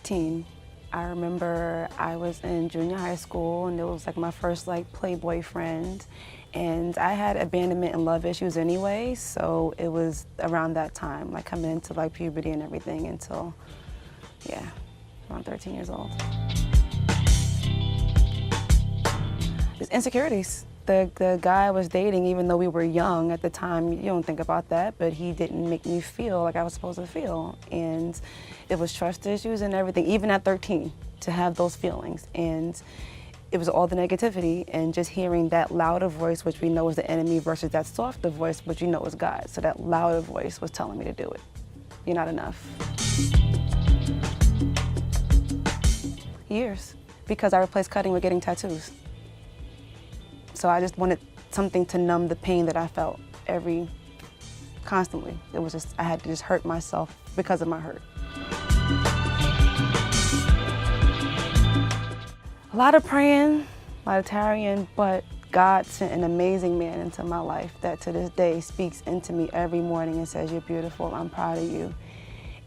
13. I remember I was in junior high school and it was like my first like Playboy friend, and I had abandonment and love issues anyway, so it was around that time, like coming into like puberty and everything until, yeah, around 13 years old. Just insecurities. The guy I was dating, even though we were young at the time, you don't think about that, but he didn't make me feel like I was supposed to feel. And it was trust issues and everything, even at 13, to have those feelings. And it was all the negativity and just hearing that louder voice, which we know is the enemy, versus that softer voice, which you know is God. So that louder voice was telling me to do it. You're not enough. Years, because I replaced cutting with getting tattoos. So I just wanted something to numb the pain that I felt constantly. It was just, I had to just hurt myself because of my hurt. A lot of praying, a lot of tarrying, but God sent an amazing man into my life that to this day speaks into me every morning and says, "You're beautiful, I'm proud of you."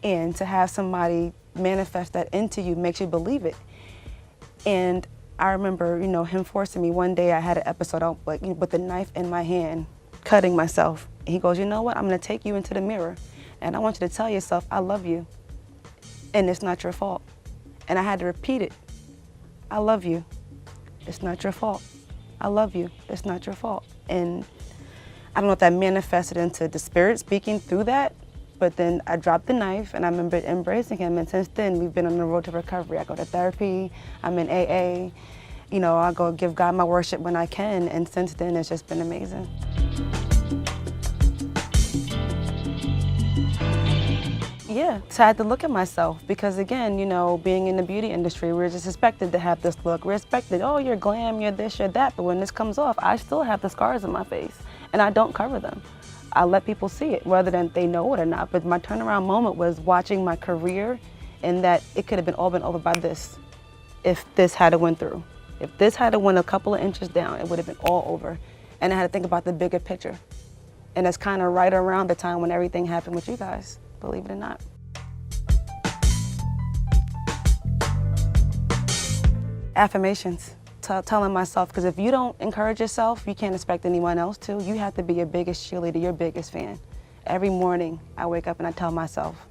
And to have somebody manifest that into you makes you believe it. And I remember, you know, him forcing me. One day I had an episode like, with the knife in my hand, cutting myself. And he goes, "You know what, I'm gonna take you into the mirror and I want you to tell yourself, I love you and it's not your fault." And I had to repeat it. I love you, it's not your fault. I love you, it's not your fault. And I don't know if that manifested into the spirit speaking through that, but then I dropped the knife and I remember embracing him, and since then we've been on the road to recovery. I go to therapy, I'm in AA, you know, I go give God my worship when I can, and since then it's just been amazing. Yeah, so I had to look at myself because again, you know, being in the beauty industry, we're just expected to have this look. We're expected, oh, you're glam, you're this, you're that, but when this comes off, I still have the scars on my face and I don't cover them. I let people see it, whether they know it or not. But my turnaround moment was watching my career, and that it could have been all been over by this, if this had went through. If this had went a couple of inches down, it would have been all over. And I had to think about the bigger picture. And it's kind of right around the time when everything happened with you guys, believe it or not. Affirmations. Telling myself, because if you don't encourage yourself, you can't expect anyone else to. You have to be your biggest cheerleader, your biggest fan. Every morning I wake up and I tell myself,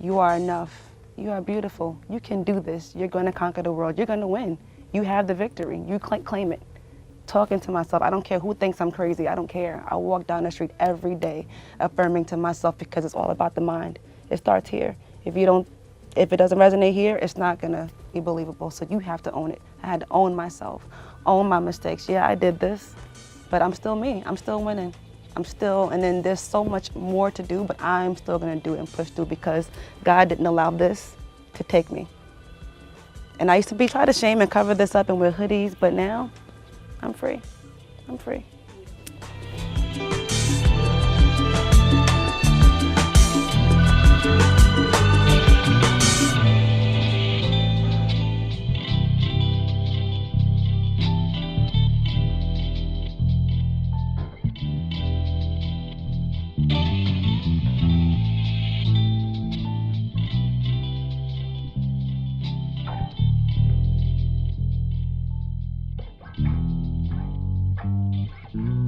you are enough, you are beautiful, you can do this, you're going to conquer the world, you're going to win. You have the victory, you claim it. Talking to myself, I don't care who thinks I'm crazy, I don't care. I walk down the street every day affirming to myself because it's all about the mind. It starts here. If it doesn't resonate here, it's not gonna be believable, so you have to own it. I had to own myself, own my mistakes. Yeah, I did this, but I'm still me. I'm still winning. And then there's so much more to do, but I'm still gonna do it and push through because God didn't allow this to take me. And I used to try to shame and cover this up and wear hoodies, but now I'm free. I'm free. Mm-hmm.